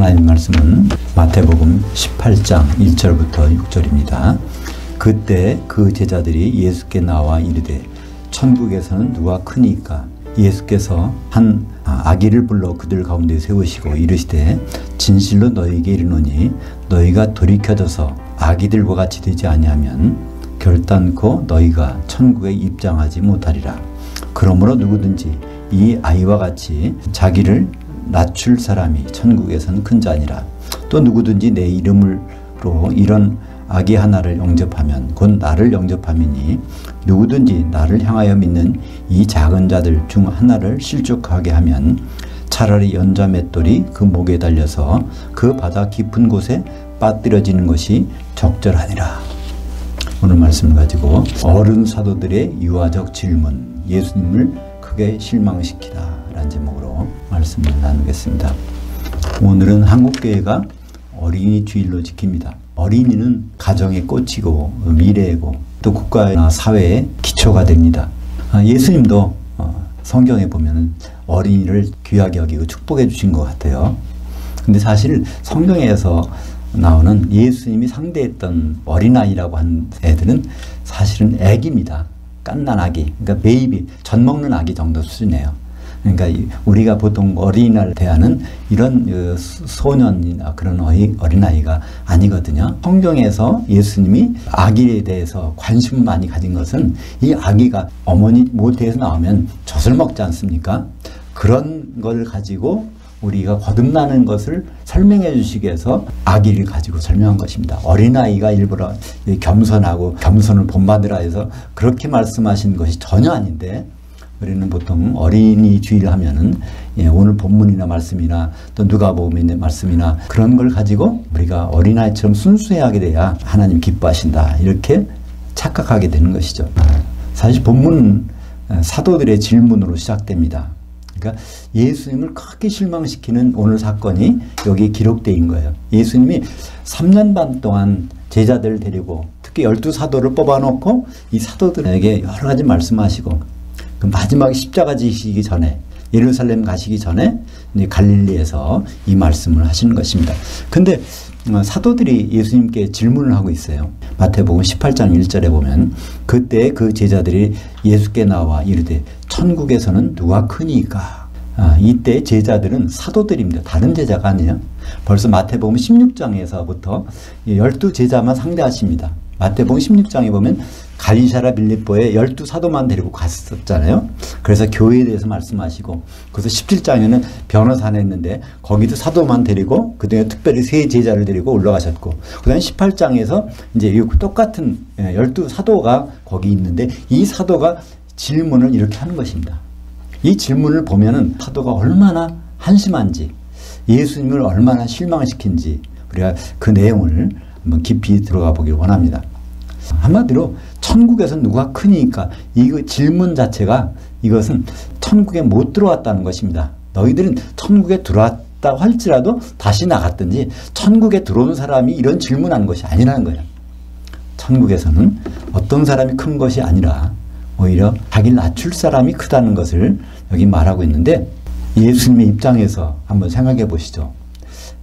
하나님 말씀은 마태복음 18장 1절부터 6절입니다. 그때 그 제자들이 예수께 나와 이르되 천국에서는 누가 크니까? 예수께서 한 아기를 불러 그들 가운데 세우시고 이르시되 진실로 너희에게 이르노니 너희가 돌이켜져서 아기들과 같이 되지 아니하면 결단코 너희가 천국에 입장하지 못하리라. 그러므로 누구든지 이 아이와 같이 자기를 낮출 사람이 천국에서는 큰 자니라. 또 누구든지 내 이름으로 이런 아기 하나를 영접하면 곧 나를 영접함이니 누구든지 나를 향하여 믿는 이 작은 자들 중 하나를 실족하게 하면 차라리 연자 맷돌이 그 목에 달려서 그 바다 깊은 곳에 빠뜨려지는 것이 적절하니라. 오늘 말씀을 가지고 어른 사도들의 유아적 질문, 예수님을 크게 실망시키다 라는 제목으로 말씀을 나누겠습니다. 오늘은 한국교회가 어린이 주일로 지킵니다. 어린이는 가정의 꽃이고 미래이고 또 국가나 사회의 기초가 됩니다. 예수님도 성경에 보면 어린이를 귀하게 여기고 축복해 주신 것 같아요. 근데 사실 성경에서 나오는 예수님이 상대했던 어린아이라고 한 애들은 사실은 애기입니다. 깐난 아기, 그러니까 베이비, 젖 먹는 아기 정도 수준이에요. 그러니까 우리가 보통 어린이날 대하는 이런 소년이나 그런 어린아이가 아니거든요. 성경에서 예수님이 아기에 대해서 관심을 많이 가진 것은 이 아기가 어머니 모태에서 나오면 젖을 먹지 않습니까? 그런 걸 가지고 우리가 거듭나는 것을 설명해 주시기 위해서 아기를 가지고 설명한 것입니다. 어린아이가 일부러 겸손하고 겸손을 본받으라 해서 그렇게 말씀하신 것이 전혀 아닌데, 우리는 보통 어린이 주일 하면은 오늘 본문이나 말씀이나 또 누가복음의 말씀이나 그런 걸 가지고 우리가 어린아이처럼 순수하게 돼야 하나님 기뻐하신다 이렇게 착각하게 되는 것이죠. 사실 본문은 사도들의 질문으로 시작됩니다. 그러니까 예수님을 크게 실망시키는 오늘 사건이 여기 기록되어 있는 거예요. 예수님이 3년 반 동안 제자들을 데리고 특히 12사도를 뽑아놓고 이 사도들에게 여러 가지 말씀하시고 그 마지막 십자가 지시기 전에 예루살렘 가시기 전에 갈릴리에서 이 말씀을 하시는 것입니다. 근데 사도들이 예수님께 질문을 하고 있어요. 마태복음 18장 1절에 보면 그때 그 제자들이 예수께 나와 이르되 천국에서는 누가 크니까? 이때 제자들은 사도들입니다. 다른 제자가 아니에요. 벌써 마태복음 16장에서부터 12제자만 상대하십니다. 마태복음 16장에 보면 갈리사라 빌립보에 12사도만 데리고 갔었잖아요. 그래서 교회에 대해서 말씀하시고, 그래서 17장에는 변호사 했는데 거기도 사도만 데리고 그중에 특별히 세 제자를 데리고 올라가셨고, 그 다음에 18장에서 이제 똑같은 12사도가 거기 있는데 이 사도가 질문을 이렇게 하는 것입니다. 이 질문을 보면은 사도가 얼마나 한심한지, 예수님을 얼마나 실망시킨지 우리가 그 내용을 한번 깊이 들어가 보길 원합니다. 한마디로 천국에서 누가 크니까 이 질문 자체가 이것은 천국에 못 들어왔다는 것입니다. 너희들은 천국에 들어왔다 할지라도 다시 나갔든지 천국에 들어온 사람이 이런 질문하는 것이 아니라는 거예요. 천국에서는 어떤 사람이 큰 것이 아니라 오히려 자기를 낮출 사람이 크다는 것을 여기 말하고 있는데, 예수님의 입장에서 한번 생각해 보시죠.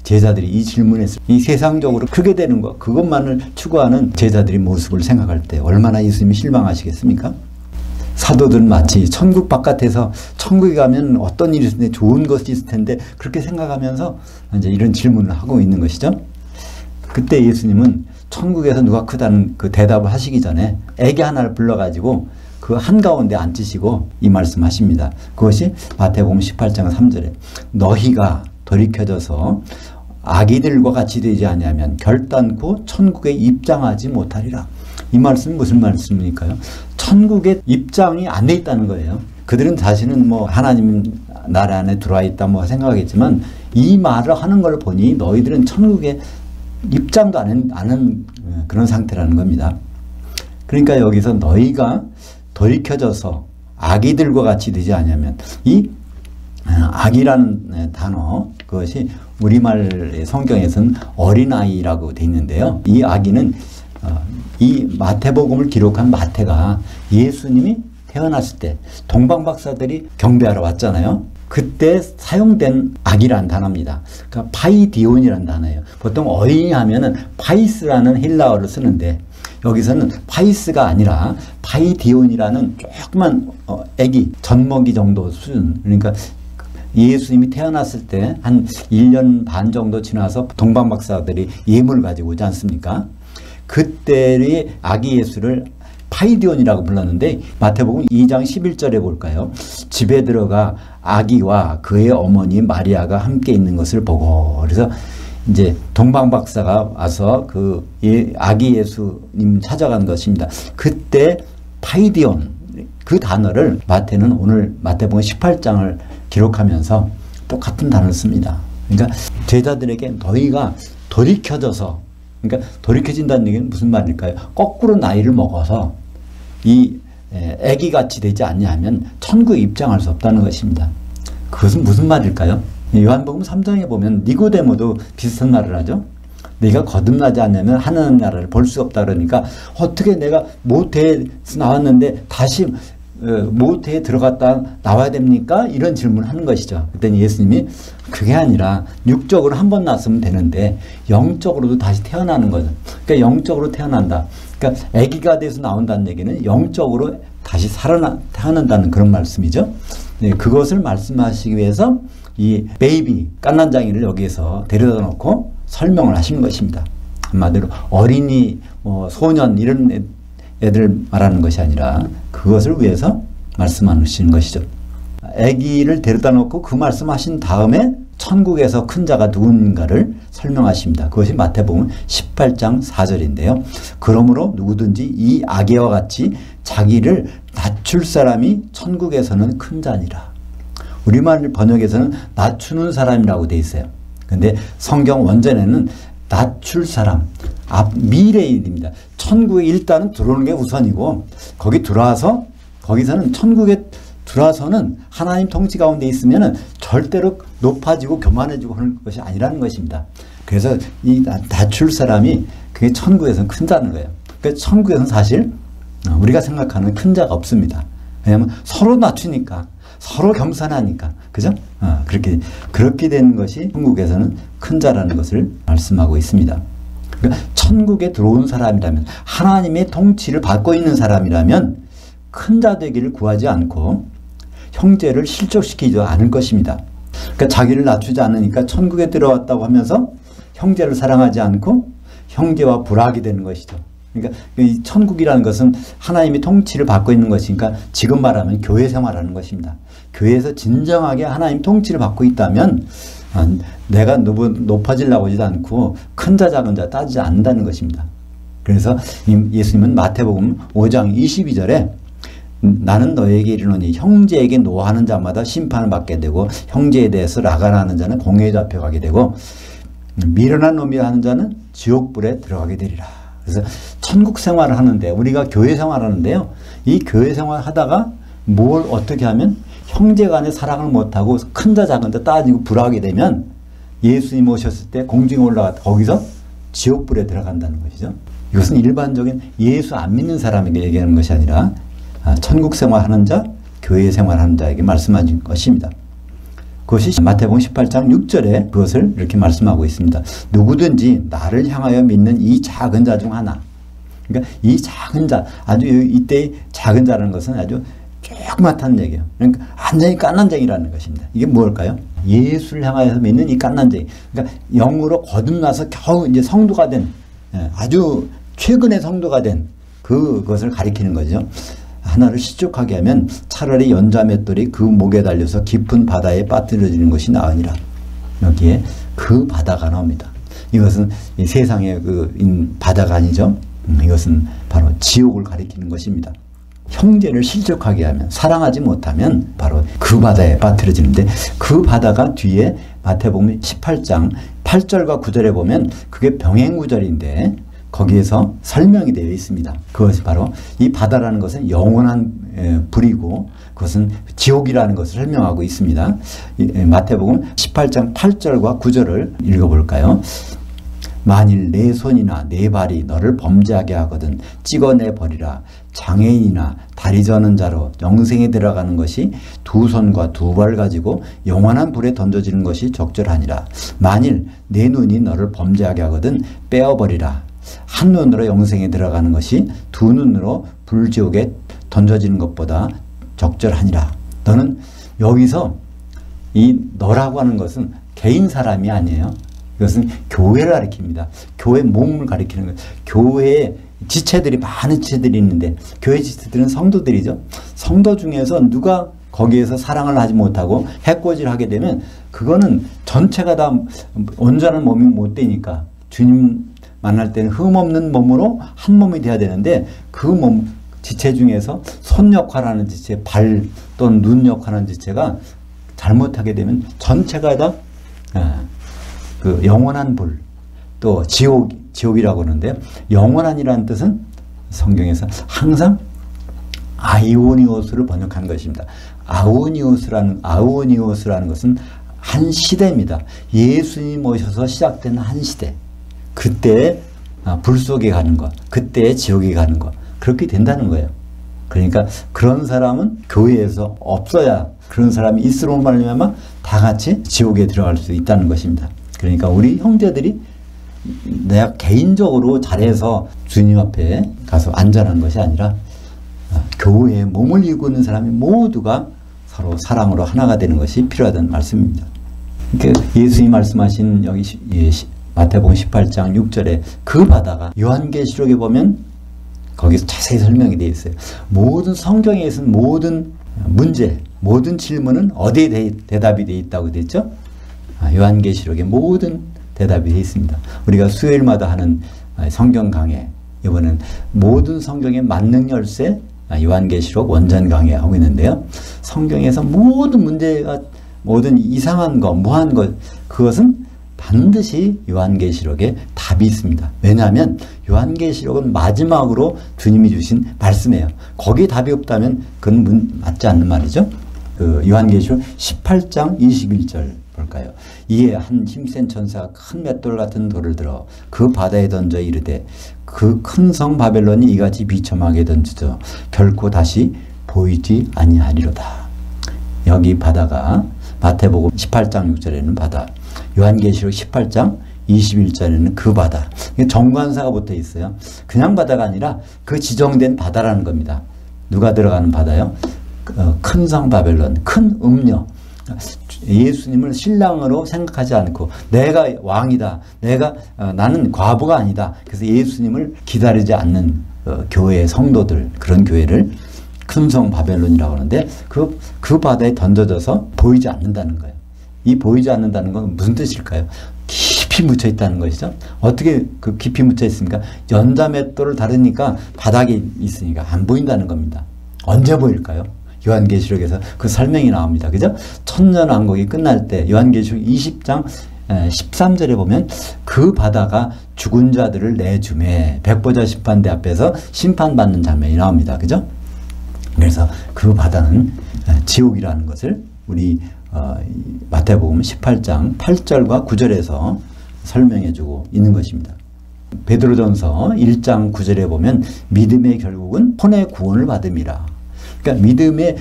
제자들이 이 질문에서 이 세상적으로 크게 되는 것, 그것만을 추구하는 제자들의 모습을 생각할 때 얼마나 예수님이 실망하시겠습니까? 사도들은 마치 천국 바깥에서 천국에 가면 어떤 일이 있을 텐데 좋은 것이 있을 텐데 그렇게 생각하면서 이제 이런 질문을 하고 있는 것이죠. 그때 예수님은 천국에서 누가 크다는 그 대답을 하시기 전에 애기 하나를 불러가지고 그 한가운데 앉히시고 이 말씀하십니다. 그것이 마태복음 18장 3절에 너희가 돌이켜져서 아기들과 같이 되지 아니하면 결단코 천국에 입장하지 못하리라. 이 말씀은 무슨 말씀입니까요? 천국에 입장이 안 돼 있다는 거예요. 그들은 자신은 뭐 하나님 나라 안에 들어와 있다 뭐 생각하겠지만 이 말을 하는 걸 보니 너희들은 천국에 입장도 안 하는 그런 상태라는 겁니다. 그러니까 여기서 너희가 돌이켜져서 아기들과 같이 되지 않으면, 이 아기라는 단어, 그것이 우리말 성경에서는 어린아이라고 되어 있는데요. 이 아기는 이 마태복음을 기록한 마태가 예수님이 태어났을 때 동방박사들이 경배하러 왔잖아요. 그때 사용된 악이라는 단어입니다. 그러니까 파이디온이라는 단어예요. 보통 어린이 하면은 파이스라는 헬라어를 쓰는데 여기서는 파이스가 아니라 파이디온이라는 조그만 애기, 젖먹이 정도 수준. 그러니까 예수님이 태어났을 때 한 1년 반 정도 지나서 동방박사들이 예물을 가지고 오지 않습니까? 그때의 아기 예수를 파이디온이라고 불렀는데 마태복음 2장 11절에 볼까요? 집에 들어가 아기와 그의 어머니 마리아가 함께 있는 것을 보고, 그래서 이제 동방박사가 와서 그 아기 예수님 찾아간 것입니다. 그때 파이디온 그 단어를 마태는 오늘 마태복음 18장을 기록하면서 똑같은 단어를 씁니다. 그러니까 제자들에게 너희가 돌이켜져서, 그러니까 돌이켜진다는 얘기는 무슨 말일까요? 거꾸로 나이를 먹어서 이 애기같이 되지 않냐면 천국에 입장할 수 없다는 것입니다. 그것은 무슨 말일까요? 요한복음 3장에 보면 니고데모도 비슷한 말을 하죠. 내가 거듭나지 않으면 하나님 나라를 볼 수 없다 그러니까 어떻게 내가 모태에서 나왔는데 다시 모태에 들어갔다 나와야 됩니까? 이런 질문을 하는 것이죠. 그랬더니 예수님이 그게 아니라 육적으로 한 번 낳았으면 되는데 영적으로도 다시 태어나는 거죠. 그러니까 영적으로 태어난다. 그러니까 아기가 돼서 나온다는 얘기는 영적으로 다시 태어난다는 그런 말씀이죠. 네, 그것을 말씀하시기 위해서 이 베이비 갓난장이를 여기에서 데려다 놓고 설명을 하시는 것입니다. 한마디로 어린이, 소년 이런 애들 말하는 것이 아니라 그것을 위해서 말씀하시는 것이죠. 아기를 데려다 놓고 그 말씀하신 다음에 천국에서 큰 자가 누군가를 설명하십니다. 그것이 마태복음 18장 4절인데요. 그러므로 누구든지 이 아기와 같이 자기를 낮출 사람이 천국에서는 큰 자니라. 우리말 번역에서는 낮추는 사람이라고 되어 있어요. 근데 성경 원전에는 낮출 사람, 미래의 일입니다. 천국에 일단은 들어오는 게 우선이고 거기 들어와서 거기서는 천국에 들어와서는 하나님 통치 가운데 있으면은 절대로 높아지고 교만해지고 하는 것이 아니라는 것입니다. 그래서 이 낮출 사람이 그게 천국에서는 큰 자는 거예요. 그러니까 천국에서는 사실 우리가 생각하는 큰 자가 없습니다. 왜냐하면 서로 낮추니까, 서로 겸손하니까, 그죠? 그렇게 되는 것이 천국에서는 큰 자라는 것을 말씀하고 있습니다. 그러니까 천국에 들어온 사람이라면, 하나님의 통치를 받고 있는 사람이라면 큰 자 되기를 구하지 않고 형제를 실족시키지 않을 것입니다. 그러니까 자기를 낮추지 않으니까 천국에 들어왔다고 하면서 형제를 사랑하지 않고 형제와 불화하게 되는 것이죠. 그러니까 이 천국이라는 것은 하나님의 통치를 받고 있는 것이니까 지금 말하면 교회 생활하는 것입니다. 교회에서 진정하게 하나님 통치를 받고 있다면 내가 높아지려고 하지 않고 큰 자 작은 자 따지지 않는다는 것입니다. 그래서 예수님은 마태복음 5장 22절에 나는 너에게 이르노니 형제에게 노하는 자마다 심판을 받게 되고 형제에 대해서 라간하는 자는 공회에 잡혀가게 되고 미련한 놈이 하는 자는 지옥불에 들어가게 되리라. 그래서 천국 생활을 하는데 우리가 교회 생활하는데요. 이 교회 생활 하다가 뭘 어떻게 하면 형제 간의 사랑을 못하고 큰 자 작은 자 따지고 불화하게 되면 예수님 오셨을 때 공중에 올라갔다 거기서 지옥불에 들어간다는 것이죠. 이것은 일반적인 예수 안 믿는 사람에게 얘기하는 것이 아니라 천국 생활하는 자, 교회 생활하는 자에게 말씀하신 것입니다. 그것이 마태복음 18장 6절에 그것을 이렇게 말씀하고 있습니다. 누구든지 나를 향하여 믿는 이 작은 자 중 하나. 그러니까 이 작은 자, 아주 이때 작은 자라는 것은 아주 조그맣다는 얘기예요. 그러니까 완전히 갓난쟁이라는 것입니다. 이게 뭘까요? 예수를 향하여서 믿는 이 갓난쟁이. 그러니까 영으로 거듭나서 겨우 이제 성도가 된, 아주 최근에 성도가 된 그것을 가리키는 거죠. 하나를 실족하게 하면 차라리 연자맷돌이 그 목에 달려서 깊은 바다에 빠뜨려지는 것이 나으니라. 여기에 그 바다가 나옵니다. 이것은 이 세상의 바다가 아니죠. 이것은 바로 지옥을 가리키는 것입니다. 형제를 실족하게 하면, 사랑하지 못하면 바로 그 바다에 빠뜨려지는데 그 바다가 뒤에 마태복음 18장 8절과 9절에 보면 그게 병행구절인데 거기에서 설명이 되어 있습니다. 그것이 바로 이 바다라는 것은 영원한 불이고 그것은 지옥이라는 것을 설명하고 있습니다. 마태복음 18장 8절과 9절을 읽어볼까요? 만일 내 손이나 내 발이 너를 범죄하게 하거든 찍어내 버리라. 장애인이나 다리 저는 자로 영생에 들어가는 것이 두 손과 두 발 가지고 영원한 불에 던져지는 것이 적절하니라. 만일 내 눈이 너를 범죄하게 하거든 빼어버리라. 한 눈으로 영생에 들어가는 것이 두 눈으로 불지옥에 던져지는 것보다 적절하니라. 너는 여기서 이 너라고 하는 것은 개인 사람이 아니에요. 이것은 교회를 가리킵니다. 교회 몸을 가리키는 거예요. 교회에 지체들이 많은 지체들이 있는데 교회 지체들은 성도들이죠. 성도 중에서 누가 거기에서 사랑을 하지 못하고 해코지를 하게 되면 그거는 전체가 다 온전한 몸이 못 되니까 주님 만날 때는 흠없는 몸으로 한 몸이 돼야 되는데 그 몸 지체 중에서 손 역할하는 지체, 발 또는 눈 역할하는 지체가 잘못하게 되면 전체가 다 그 영원한 불, 또 지옥이라고 하는데 영원한이라는 뜻은 성경에서 항상 아이오니오스를 번역한 것입니다. 아우니오스라는 것은 한 시대입니다. 예수님 오셔서 시작된 한 시대. 그때 불 속에 가는 것, 그때 지옥에 가는 것, 그렇게 된다는 거예요. 그러니까 그런 사람은 교회에서 없어야, 그런 사람이 있으로 말미암아 다 같이 지옥에 들어갈 수 있다는 것입니다. 그러니까 우리 형제들이 내가 개인적으로 잘해서 주님 앞에 가서 안전한 것이 아니라 교회에 몸을 이루는 사람이 모두가 서로 사랑으로 하나가 되는 것이 필요하다는 말씀입니다. 그러니까 예수님이 말씀하신 여기 마태복음 18장 6절에 그 바다가 요한계시록에 보면 거기서 자세히 설명이 되어 있어요. 모든 성경에 있는 모든 문제, 모든 질문은 어디에 대답이 되어 있다고 되어 있죠? 요한계시록에 모든 대답이 되어 있습니다. 우리가 수요일마다 하는 성경 강해, 이번엔 모든 성경의 만능 열쇠 요한계시록 원전 강해하고 있는데요. 성경에서 모든 문제가, 모든 이상한 것, 무한 것, 그것은 반드시 요한계시록에 답이 있습니다. 왜냐하면 요한계시록은 마지막으로 주님이 주신 말씀이에요. 거기에 답이 없다면 그건 맞지 않는 말이죠. 그 요한계시록 18장 21절 볼까요? 이에 한 힘센 천사가 큰 맷돌 같은 돌을 들어 그 바다에 던져 이르되 그 큰 성 바벨론이 이같이 비참하게 던져져 결코 다시 보이지 아니하리로다. 여기 바다가 마태복음 18장 6절에는 바다, 요한계시록 18장 21절에는 그 바다. 정관사가 붙어 있어요. 그냥 바다가 아니라 그 지정된 바다라는 겁니다. 누가 들어가는 바다요? 큰 성 바벨론, 큰 음녀. 예수님을 신랑으로 생각하지 않고 내가 왕이다, 나는 과부가 아니다. 그래서 예수님을 기다리지 않는 교회의 성도들, 그런 교회를 큰 성 바벨론이라고 하는데 그 바다에 던져져서 보이지 않는다는 거예요. 이 보이지 않는다는 건 무슨 뜻일까요? 깊이 묻혀 있다는 것이죠. 어떻게 그 깊이 묻혀 있습니까? 연자맷돌을 다루니까 바닥에 있으니까 안 보인다는 겁니다. 언제 보일까요? 요한계시록에서 그 설명이 나옵니다. 그죠? 천년왕국이 끝날 때 요한계시록 20장 13절에 보면 그 바다가 죽은 자들을 내주매 백보자 심판대 앞에서 심판받는 장면이 나옵니다. 그죠? 그래서 그 바다는 지옥이라는 것을 우리 마태복음 18장 8절과 9절에서 설명해주고 있는 것입니다. 베드로전서 1장 9절에 보면 믿음의 결국은 혼의 구원을 받음이라. 그러니까 믿음의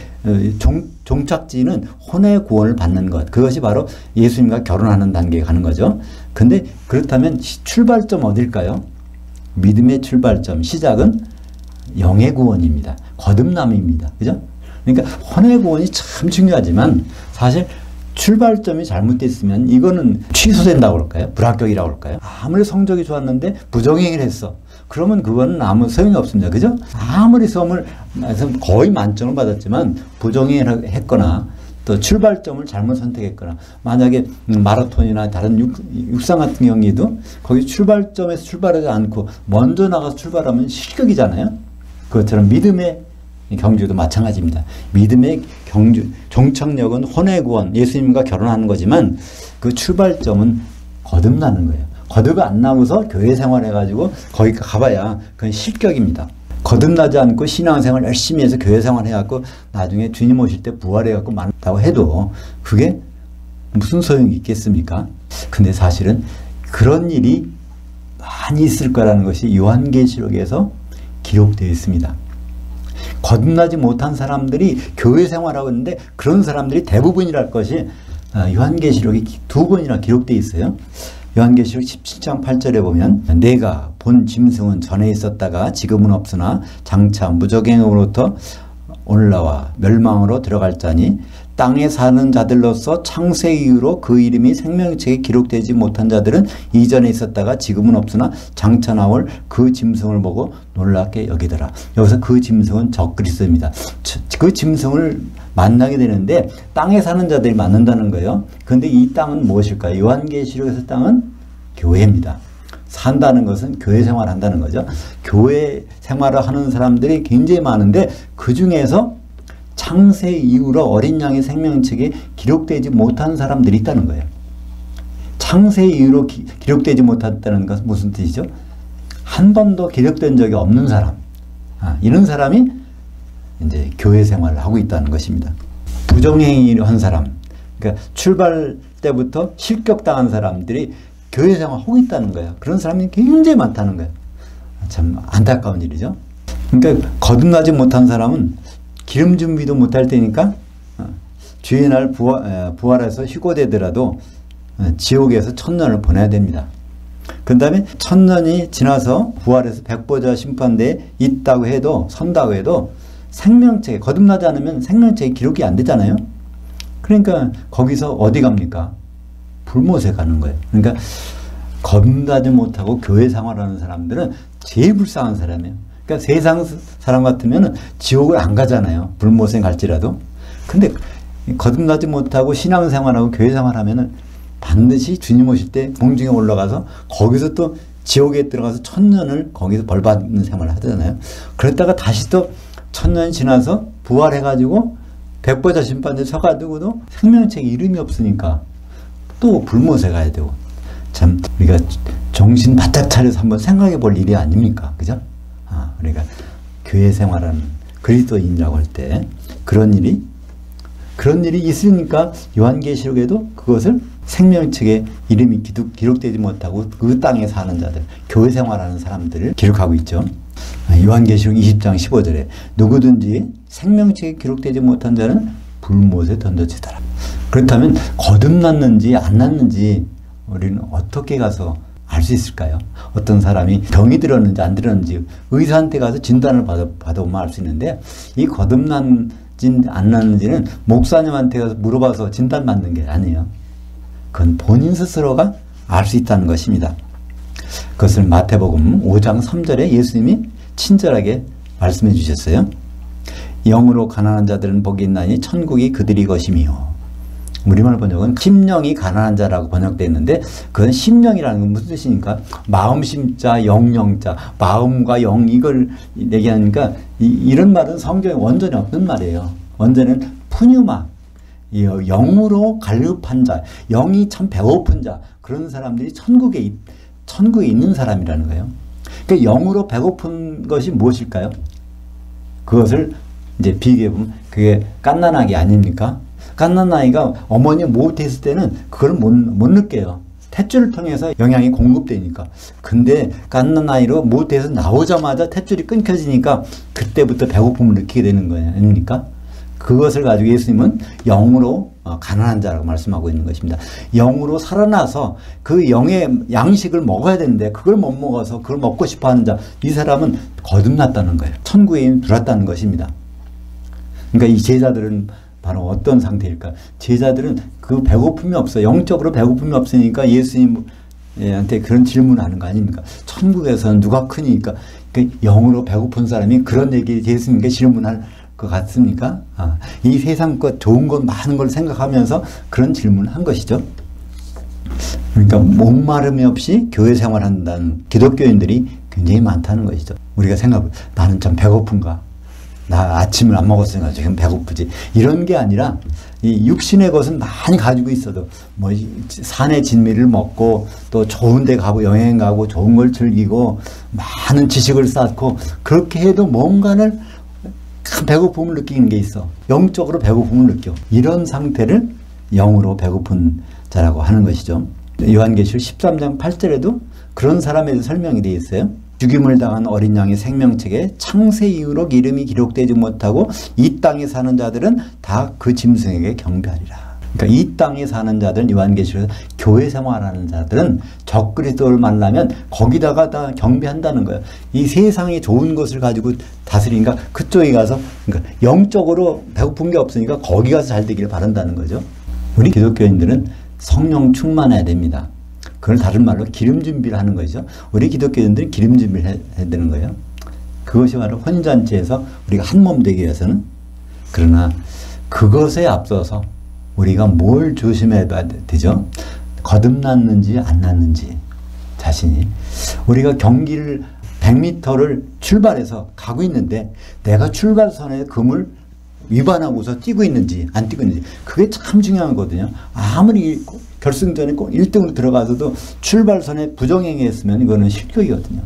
종착지는 혼의 구원을 받는 것, 그것이 바로 예수님과 결혼하는 단계에 가는 거죠. 근데 그렇다면 출발점 어딜까요? 믿음의 출발점, 시작은 영의 구원입니다. 거듭남입니다. 그죠? 그러니까 혼의 구원이 참 중요하지만 사실 출발점이 잘못됐으면 이거는 취소된다고 그럴까요? 불합격이라고 그럴까요? 아무리 성적이 좋았는데 부정행위를 했어. 그러면 그거는 아무 소용이 없습니다. 그죠? 아무리 시험을 거의 만점을 받았지만 부정행위를 했거나 또 출발점을 잘못 선택했거나, 만약에 마라톤이나 다른 육상 같은 경기도 거기 출발점에서 출발하지 않고 먼저 나가서 출발하면 실격이잖아요. 그것처럼 믿음의 경주도 마찬가지입니다. 믿음의 종착역은 혼의 구원, 예수님과 결혼하는 거지만 그 출발점은 거듭나는 거예요. 거듭이 안 나고서 교회 생활해가지고 거기 가봐야 그건 실격입니다. 거듭나지 않고 신앙생활 열심히 해서 교회 생활해갖고 나중에 주님 오실 때 부활해갖고 만났다고 해도 그게 무슨 소용이 있겠습니까? 근데 사실은 그런 일이 많이 있을 거라는 것이 요한계시록에서 기록되어 있습니다. 거듭나지 못한 사람들이 교회 생활하고 있는데 그런 사람들이 대부분이랄 것이 요한계시록이 2번이나 기록되어 있어요. 요한계시록 17장 8절에 보면 내가 본 짐승은 전에 있었다가 지금은 없으나 장차 무적행으로부터 올라와 멸망으로 들어갈 자니 땅에 사는 자들로서 창세 이후로 그 이름이 생명책에 기록되지 못한 자들은 이전에 있었다가 지금은 없으나 장차 나올 그 짐승을 보고 놀랍게 여기더라. 여기서 그 짐승은 적그리스도입니다. 그 짐승을 만나게 되는데 땅에 사는 자들이 만난다는 거예요. 그런데 이 땅은 무엇일까요? 요한계시록에서 땅은 교회입니다. 산다는 것은 교회 생활한다는 거죠. 교회 생활을 하는 사람들이 굉장히 많은데 그 중에서 창세 이후로 어린 양의 생명책에 기록되지 못한 사람들이 있다는 거예요. 창세 이후로 기록되지 못했다는 것은 무슨 뜻이죠? 한 번도 기록된 적이 없는 사람. 이런 사람이 이제 교회 생활을 하고 있다는 것입니다. 부정행위를 한 사람. 그러니까 출발 때부터 실격당한 사람들이 교회 생활을 하고 있다는 거예요. 그런 사람이 굉장히 많다는 거예요. 참 안타까운 일이죠. 그러니까 거듭나지 못한 사람은 기름 준비도 못할 때니까 주의 날 부활해서 휴거되더라도 지옥에서 천년을 보내야 됩니다. 그 다음에 천년이 지나서 부활해서 백보자 심판대에 있다고 해도 선다고 해도 생명책에 거듭나지 않으면 생명책에 기록이 안 되잖아요. 그러니까 거기서 어디 갑니까? 불못에 가는 거예요. 그러니까 거듭나지 못하고 교회 생활하는 사람들은 제일 불쌍한 사람이에요. 그러니까 세상 사람 같으면 지옥을 안 가잖아요. 불못에 갈지라도. 근데 거듭나지 못하고 신앙생활하고 교회생활하면 반드시 주님 오실 때 공중에 올라가서 거기서 또 지옥에 들어가서 천년을 거기서 벌받는 생활을 하잖아요. 그랬다가 다시 또 천년이 지나서 부활해가지고 백보자 심판대 서가지고도 생명책에 이름이 없으니까 또 불못에 가야 되고. 참 우리가 정신 바짝 차려서 한번 생각해 볼 일이 아닙니까? 그죠? 우리가 교회 생활하는 그리스도인이라고 할 때 그런 일이 있으니까 요한계시록에도 그것을 생명책에 이름이 기록되지 못하고 그 땅에 사는 자들, 교회 생활하는 사람들을 기록하고 있죠. 요한계시록 20장 15절에 누구든지 생명책에 기록되지 못한 자는 불못에 던져지더라. 그렇다면 거듭났는지 안 났는지 우리는 어떻게 가서 알 수 있을까요? 어떤 사람이 병이 들었는지 안 들었는지 의사한테 가서 진단을 받아보면 알 수 있는데 이 거듭났는지 안 났는지는 목사님한테 가서 물어봐서 진단받는 게 아니에요. 그건 본인 스스로가 알 수 있다는 것입니다. 그것을 마태복음 5장 3절에 예수님이 친절하게 말씀해 주셨어요. 영으로 가난한 자들은 복이 있나니 천국이 그들이 것이며. 우리말 번역은 심령이 가난한 자라고 번역되어 있는데 그건 심령이라는 건 무슨 뜻입니까? 마음심자, 영영자, 마음과 영 이걸 얘기하니까 이런 말은 성경에 원전이 없는 말이에요. 원전은 푸뉴마, 영으로 갈급한 자, 영이 참 배고픈 자, 그런 사람들이 천국에 있는 사람이라는 거예요. 그러니까 영으로 배고픈 것이 무엇일까요? 그것을 이제 비교해 보면 그게 갓난아기 아닙니까? 갓난아이가 어머니 못에 있을 때는 그걸 못 느껴요. 탯줄을 통해서 영양이 공급되니까. 근데 갓난아이로 못에서 나오자마자 탯줄이 끊겨지니까 그때부터 배고픔을 느끼게 되는 거예요. 아닙니까? 그것을 가지고 예수님은 영으로 가난한 자라고 말씀하고 있는 것입니다. 영으로 살아나서 그 영의 양식을 먹어야 되는데 그걸 못 먹어서 그걸 먹고 싶어 하는 자, 이 사람은 거듭났다는 거예요. 천국에 들어왔다는 것입니다. 그러니까 이 제자들은 바로 어떤 상태일까? 제자들은 그 배고픔이 없어. 영적으로 배고픔이 없으니까 예수님한테 그런 질문을 하는 거 아닙니까? 천국에서는 누가 크니까? 그 영으로 배고픈 사람이 그런 얘기 예수님께 질문할 것 같습니까? 이 세상 것 좋은 것 많은 걸 생각하면서 그런 질문을 한 것이죠. 그러니까 목마름이 없이 교회 생활한다는 기독교인들이 굉장히 많다는 것이죠. 우리가 생각해 나는 참 배고픈가? 나 아침을 안 먹었으니까 지금 배고프지. 이런 게 아니라 이 육신의 것은 많이 가지고 있어도 뭐 산의 진미를 먹고 또 좋은 데 가고 여행 가고 좋은 걸 즐기고 많은 지식을 쌓고 그렇게 해도 뭔가를 큰 배고픔을 느끼는 게 있어. 영적으로 배고픔을 느껴. 이런 상태를 영으로 배고픈 자라고 하는 것이죠. 요한계시록 13장 8절에도 그런 사람에 대해 설명이 되어 있어요. 죽임을 당한 어린 양의 생명책에 창세 이후로 이름이 기록되지 못하고 이 땅에 사는 자들은 다 그 짐승에게 경배하리라. 그러니까 이 땅에 사는 자들, 요한계시록에서 교회 생활하는 자들은 적그리스도를 만나면 거기다가 다 경배한다는 거예요. 이 세상에 좋은 것을 가지고 다스리니까 그쪽에 가서, 그러니까 영적으로 배고픈 게 없으니까 거기 가서 잘 되기를 바란다는 거죠. 우리 기독교인들은 성령 충만해야 됩니다. 그걸 다른 말로 기름 준비를 하는 거죠. 우리 기독교인들은 기름 준비를 해야 되는 거예요. 그것이 바로 혼잔치에서 우리가 한 몸 되기 위해서는. 그러나 그것에 앞서서 우리가 뭘 조심해야 되죠? 거듭났는지 안 났는지 자신이. 우리가 경기를 100m를 출발해서 가고 있는데 내가 출발선에 금을 위반하고서 뛰고 있는지 안 뛰고 있는지 그게 참 중요하거든요. 아무리 결승전에 꼭 1등으로 들어가서도 출발선에 부정행위했으면 이거는 실격이거든요.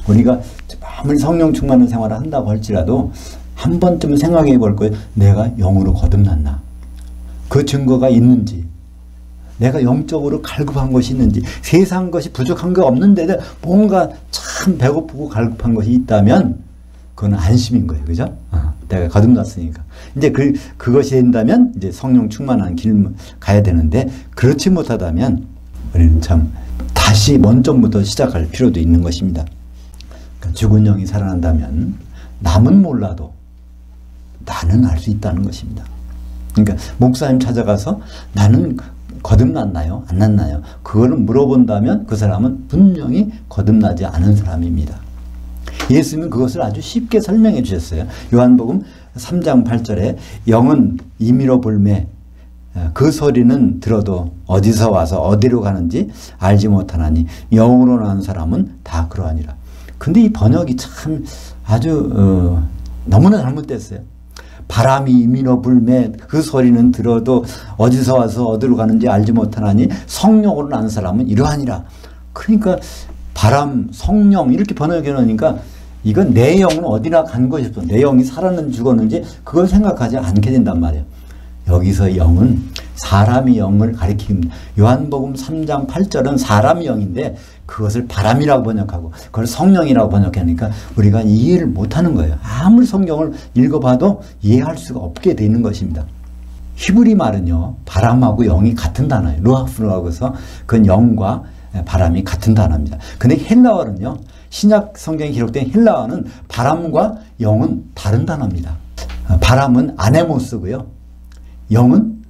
우리가 아무리 성령 충만한 생활을 한다고 할지라도 한 번쯤은 생각해 볼 거예요. 내가 영으로 거듭났나? 그 증거가 있는지, 내가 영적으로 갈급한 것이 있는지, 세상 것이 부족한 게 없는데도 뭔가 참 배고프고 갈급한 것이 있다면 그건 안심인 거예요. 그죠? 내가 거듭났으니까. 이제 그것이 된다면 이제 성령 충만한 길을 가야 되는데 그렇지 못하다면 우리는 참 다시 원점부터 시작할 필요도 있는 것입니다. 그러니까 죽은 영이 살아난다면 남은 몰라도 나는 알 수 있다는 것입니다. 그러니까 목사님 찾아가서 나는 거듭났나요? 안 났나요? 그거를 물어본다면 그 사람은 분명히 거듭나지 않은 사람입니다. 예수님은 그것을 아주 쉽게 설명해 주셨어요. 요한복음 3장 8절에 영은 임의로 불매 그 소리는 들어도 어디서 와서 어디로 가는지 알지 못하나니 영으로 난 사람은 다 그러하니라. 근데 이 번역이 참 아주 너무나 잘못됐어요. 바람이 임의로 불매 그 소리는 들어도 어디서 와서 어디로 가는지 알지 못하나니 성령으로 난 사람은 이러하니라. 그러니까 바람, 성령 이렇게 번역해 놓으니까 이건 내 영은 어디나 간 것이 없어. 내 영이 살았는지 죽었는지 그걸 생각하지 않게 된단 말이에요. 여기서 영은 사람의 영을 가리킵니다. 요한복음 3장 8절은 사람의 영인데 그것을 바람이라고 번역하고 그걸 성령이라고 번역하니까 우리가 이해를 못하는 거예요. 아무리 성경을 읽어봐도 이해할 수가 없게 되는 것입니다. 히브리 말은요, 바람하고 영이 같은 단어예요. 루아프라고 해서 그건 영과 바람이 같은 단어입니다. 근데 헬라어는요, 신약 성경에 기록된 헬라어는 바람과 영은 다른 단어입니다. 바람은 아네모스고요. 영은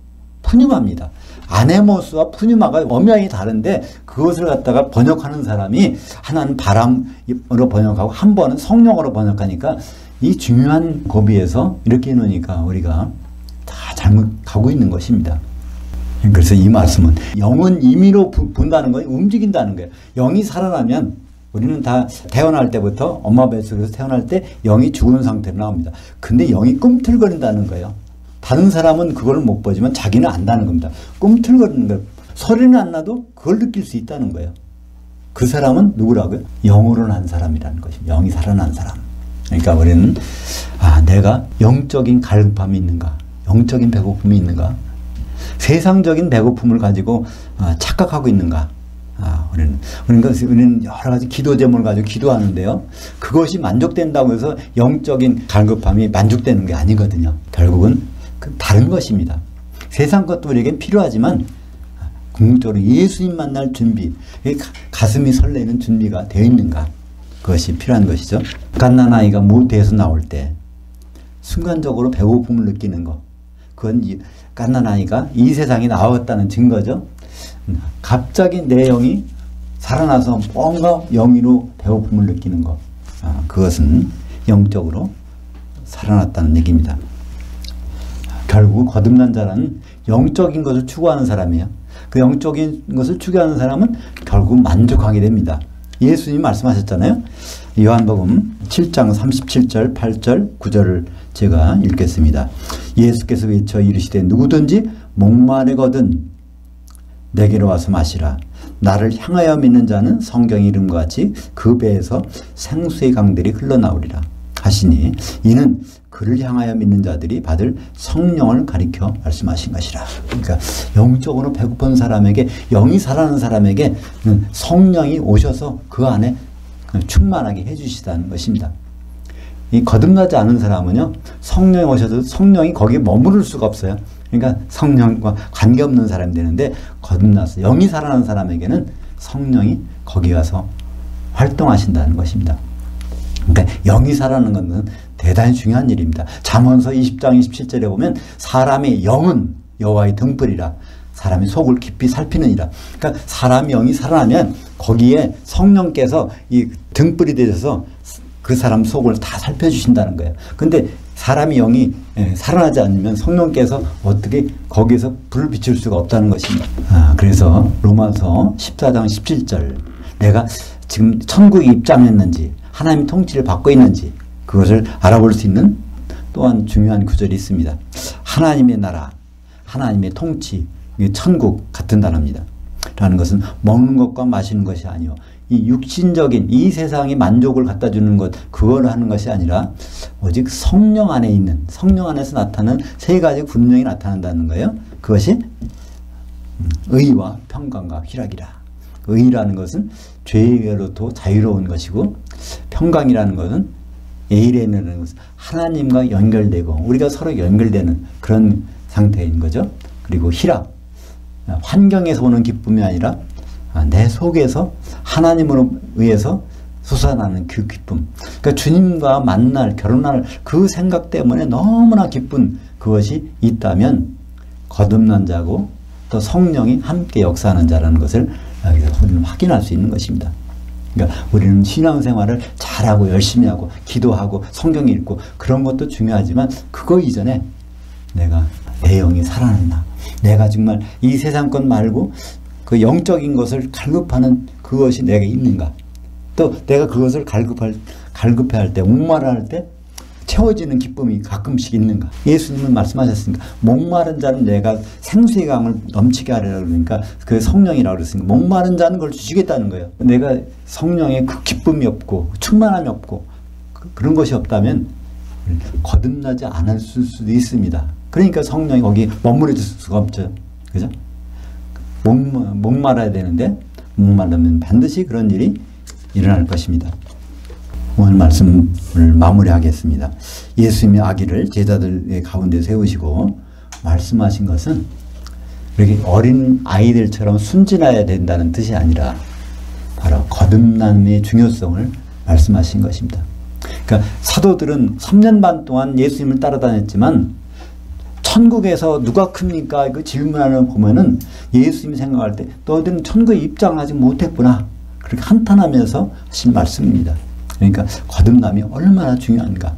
푸뉴마입니다. 아네모스와 푸뉴마가 엄연히 다른데 그것을 갖다가 번역하는 사람이 하나는 바람으로 번역하고 한 번은 성령으로 번역하니까 이 중요한 고비에서 이렇게 해놓으니까 우리가 다 잘못 가고 있는 것입니다. 그래서 이 말씀은 영은 임의로 분다는 건 움직인다는 거예요. 영이 살아나면 우리는 다 태어날 때부터 엄마 뱃속에서 태어날 때 영이 죽은 상태로 나옵니다. 근데 영이 꿈틀거린다는 거예요. 다른 사람은 그걸 못 보지만 자기는 안다는 겁니다. 꿈틀거리는 걸 소리는 안 나도 그걸 느낄 수 있다는 거예요. 그 사람은 누구라고요? 영으로 난 사람이라는 것입니다. 영이 살아난 사람. 그러니까 우리는 내가 영적인 갈급함이 있는가? 영적인 배고픔이 있는가? 세상적인 배고픔을 가지고 착각하고 있는가? 우리는 여러 가지 기도 제목을 가지고 기도하는데요. 그것이 만족된다고 해서 영적인 갈급함이 만족되는 게 아니거든요. 결국은 다른 것입니다. 세상 것도 우리에겐 필요하지만 궁극적으로 예수님 만날 준비, 가슴이 설레는 준비가 되어 있는가? 그것이 필요한 것이죠. 갓난 아이가 모태에서 나올 때 순간적으로 배고픔을 느끼는 것, 그건 갓난 아이가 이 세상에 나왔다는 증거죠. 갑자기 내 영이 살아나서 뭔가 영으로 배고픔을 느끼는 것, 그것은 영적으로 살아났다는 얘기입니다. 결국 거듭난 자는 영적인 것을 추구하는 사람이에요. 그 영적인 것을 추구하는 사람은 결국 만족하게 됩니다. 예수님이 말씀하셨잖아요. 요한복음 7장 37절, 8절, 9절을 제가 읽겠습니다. 예수께서 외쳐 이르시되 누구든지 목마르거든 내게로 와서 마시라. 나를 향하여 믿는 자는 성경 이름과 같이 그 배에서 생수의 강들이 흘러나오리라 하시니 이는 그를 향하여 믿는 자들이 받을 성령을 가리켜 말씀하신 것이라. 그러니까 영적으로 배고픈 사람에게, 영이 살아나는 사람에게 성령이 오셔서 그 안에 충만하게 해주시다는 것입니다. 이 거듭나지 않은 사람은요, 성령이 오셔도 성령이 거기에 머무를 수가 없어요. 그러니까 성령과 관계없는 사람이 되는데, 거듭나서 영이 살아나는 사람에게는 성령이 거기 와서 활동하신다는 것입니다. 그러니까 영이 살아나는 것은 대단히 중요한 일입니다. 잠언서 20장 27절에 보면 사람의 영은 여호와의 등불이라 사람의 속을 깊이 살피느니라. 그러니까 사람의 영이 살아나면 거기에 성령께서 이 등불이 되셔서 그 사람 속을 다 살펴주신다는 거예요. 근데 사람의 영이 살아나지 않으면 성령께서 어떻게 거기에서 불을 비출 수가 없다는 것입니다. 그래서 로마서 14장 17절, 내가 지금 천국에 입장했는지 하나님의 통치를 받고 있는지 그것을 알아볼 수 있는 또한 중요한 구절이 있습니다. 하나님의 나라, 하나님의 통치, 천국 같은 단어입니다. 라는 것은 먹는 것과 마시는 것이 아니요, 이 육신적인 이 세상의 만족을 갖다 주는 것, 그걸 하는 것이 아니라 오직 성령 안에 있는, 성령 안에서 나타나는 세 가지 분명히 나타난다는 거예요. 그것이 의와 평강과 희락이라. 의라는 것은 죄로부터 자유로운 것이고, 평강이라는 것은 에이레라는 것은 하나님과 연결되고 우리가 서로 연결되는 그런 상태인 거죠. 그리고 희락, 환경에서 오는 기쁨이 아니라 내 속에서 하나님으로 의해서 솟아나는 그 기쁨. 그러니까 주님과 만날, 결혼할 그 생각 때문에 너무나 기쁜 그것이 있다면 거듭난 자고 또 성령이 함께 역사하는 자라는 것을 여기서 우리는 확인할 수 있는 것입니다. 그러니까 우리는 신앙생활을 잘하고 열심히 하고 기도하고 성경 읽고 그런 것도 중요하지만 그거 이전에 내가 내 영이 살아났나, 내가 정말 이 세상 것 말고 그 영적인 것을 갈급하는 그것이 내게 있는가, 또 내가 그것을 갈급해야 할 때, 목마르할 때 채워지는 기쁨이 가끔씩 있는가. 예수님은 말씀하셨으니까 목마른 자는 내가 생수의 강을 넘치게 하려고 그러니까 그 성령이라고 그랬으니까 목마른 자는 그걸 주시겠다는 거예요. 내가 성령의 그 기쁨이 없고 충만함이 없고 그런 것이 없다면 거듭나지 않을 수도 있습니다. 그러니까 성령이 거기 머무르 줄 수가 없죠. 그죠? 목말아야 되는데 목마르면 반드시 그런 일이 일어날 것입니다. 오늘 말씀을 마무리하겠습니다. 예수님의 아기를 제자들의 가운데 세우시고 말씀하신 것은 이렇게 어린 아이들처럼 순진해야 된다는 뜻이 아니라 바로 거듭남의 중요성을 말씀하신 것입니다. 그러니까 사도들은 3년 반 동안 예수님을 따라다녔지만 천국에서 누가 큽니까? 그 질문하는 거 보면은 예수님이 생각할 때 너희들은 천국에 입장하지 못했구나, 그렇게 한탄하면서 하신 말씀입니다. 그러니까 거듭남이 얼마나 중요한가.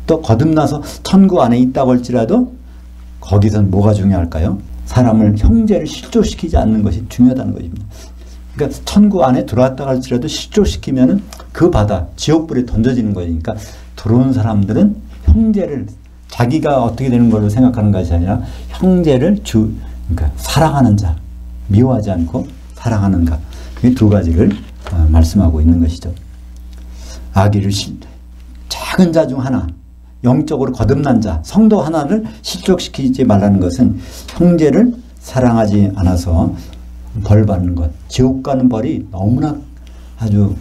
또 거듭나서 천국 안에 있다고 할지라도 거기선 뭐가 중요할까요? 사람을, 형제를 실족시키지 않는 것이 중요하다는 것입니다. 그러니까 천국 안에 들어왔다고 할지라도 실족시키면은 그 바다, 지옥불에 던져지는 거니까 들어온 사람들은 형제를, 자기가 어떻게 되는 걸로 생각하는 것이 아니라 형제를 그러니까 사랑하는 자, 미워하지 않고 사랑하는 가, 이 두 가지를 말씀하고 있는 것이죠. 아기를 작은 자 중 하나, 영적으로 거듭난 자, 성도 하나를 실족시키지 말라는 것은 형제를 사랑하지 않아서 벌 받는 것, 지옥 가는 벌이 너무나 아주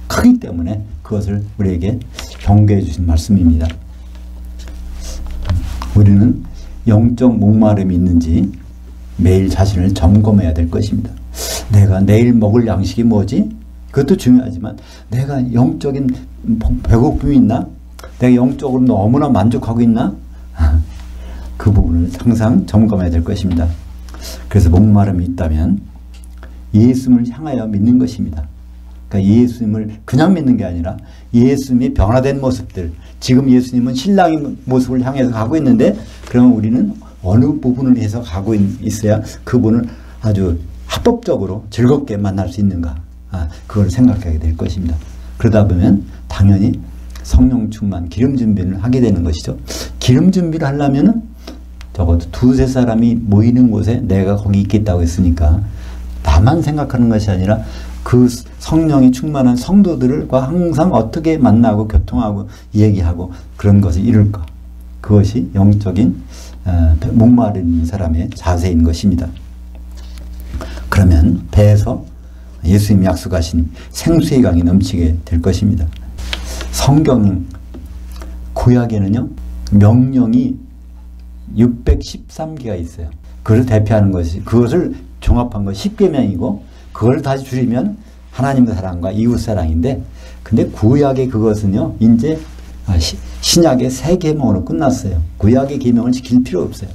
크기 때문에 그것을 우리에게 경고해 주신 말씀입니다. 우리는 영적 목마름이 있는지 매일 자신을 점검해야 될 것입니다. 내가 내일 먹을 양식이 뭐지? 그것도 중요하지만 내가 영적인 배고픔이 있나? 내가 영적으로 너무나 만족하고 있나? 그 부분을 항상 점검해야 될 것입니다. 그래서 목마름이 있다면 예수님을 향하여 믿는 것입니다. 그러니까 예수님을 그냥 믿는 게 아니라 예수님의 변화된 모습들, 지금 예수님은 신랑의 모습을 향해서 가고 있는데 그러면 우리는 어느 부분을 해서 가고 있어야 그분을 아주 합법적으로 즐겁게 만날 수 있는가, 그걸 생각하게 될 것입니다. 그러다 보면 당연히 성령 충만, 기름 준비를 하게 되는 것이죠. 기름 준비를 하려면은 적어도 두세 사람이 모이는 곳에 내가 거기 있겠다고 했으니까 나만 생각하는 것이 아니라 그 성령이 충만한 성도들과 항상 어떻게 만나고 교통하고 얘기하고 그런 것을 이룰까? 그것이 영적인 목마른 사람의 자세인 것입니다. 그러면 배에서 예수님이 약속하신 생수의 강이 넘치게 될 것입니다. 성경 구약에는요, 명령이 613개가 있어요. 그걸 대표하는 것이, 그것을 종합한 것이 10계명이고, 그걸 다시 줄이면 하나님의 사랑과 이웃 사랑인데, 근데 구약의 그것은요, 이제 신약의 3계명으로 끝났어요. 구약의 계명을 지킬 필요 없어요.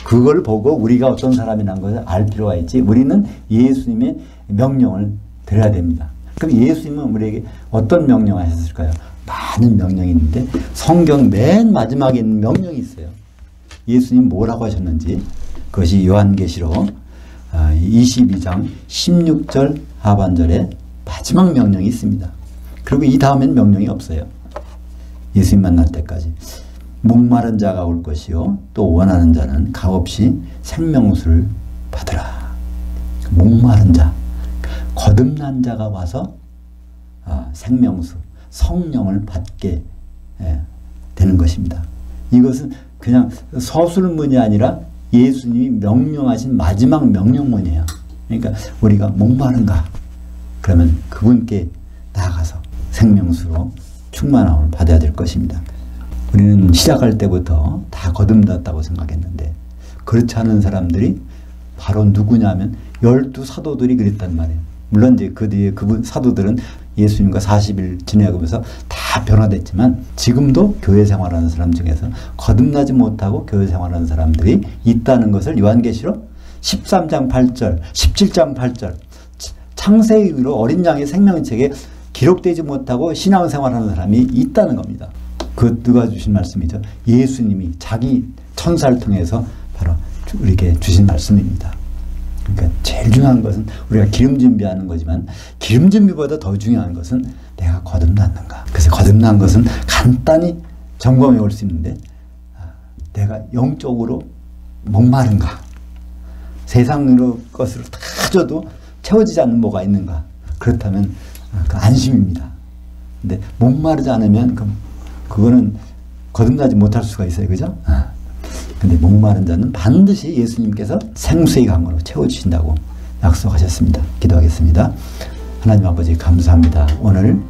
그걸 보고 우리가 어떤 사람이라는 것을 알 필요가 있지, 우리는 예수님의 명령을 들어야 됩니다. 그럼 예수님은 우리에게 어떤 명령을 하셨을까요? 많은 명령이 있는데 성경 맨 마지막에 있는 명령이 있어요. 예수님 뭐라고 하셨는지, 그것이 요한계시록 22장 16절 하반절에 마지막 명령이 있습니다. 그리고 이 다음엔 명령이 없어요. 예수님 만날 때까지. 목마른 자가 올 것이요 또 원하는 자는 값없이 생명수를 받으라. 목마른 자, 거듭난 자가 와서 생명수, 성령을 받게 되는 것입니다. 이것은 그냥 서술문이 아니라 예수님이 명령하신 마지막 명령문이에요. 그러니까 우리가 목마른가? 그러면 그분께 나아가서 생명수로 충만함을 받아야 될 것입니다. 우리는 시작할 때부터 다 거듭났다고 생각했는데 그렇지 않은 사람들이 바로 누구냐면 12사도들이 그랬단 말이에요. 물론 이제 그 뒤에 그분 사도들은 예수님과 40일 지내가면서 다 변화됐지만 지금도 교회 생활하는 사람 중에서 거듭나지 못하고 교회 생활하는 사람들이 있다는 것을 요한계시록 13장 8절, 17장 8절 창세기로 어린 양의 생명책에 기록되지 못하고 신앙생활하는 사람이 있다는 겁니다. 그 누가 주신 말씀이죠. 예수님이 자기 천사를 통해서 바로 우리에게 주신 말씀입니다. 그러니까 제일 중요한 것은 우리가 기름 준비하는 거지만 기름 준비보다 더 중요한 것은 내가 거듭났는가. 그래서 거듭난 것은 간단히 점검해 볼 수 있는데 내가 영적으로 목마른가. 세상으로 것으로 다 줘도 채워지지 않는 뭐가 있는가. 그렇다면 그 안심입니다. 근데 목마르지 않으면 그거는 거듭나지 못할 수가 있어요. 그죠? 근데 목마른 자는 반드시 예수님께서 생수의 강으로 채워주신다고 약속하셨습니다. 기도하겠습니다. 하나님 아버지 감사합니다. 오늘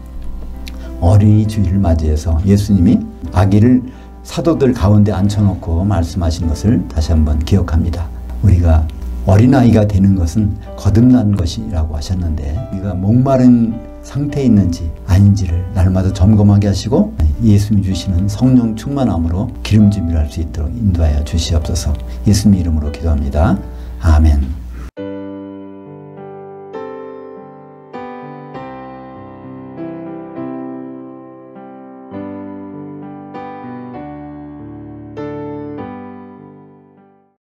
어린이 주일을 맞이해서 예수님이 아기를 사도들 가운데 앉혀놓고 말씀하신 것을 다시 한번 기억합니다. 우리가 어린아이가 되는 것은 거듭난 것이라고 하셨는데 우리가 목마른 상태에 있는지 아닌지를 날마다 점검하게 하시고 예수님이 주시는 성령 충만함으로 기름 준비를 할 수 있도록 인도하여 주시옵소서. 예수님 이름으로 기도합니다. 아멘.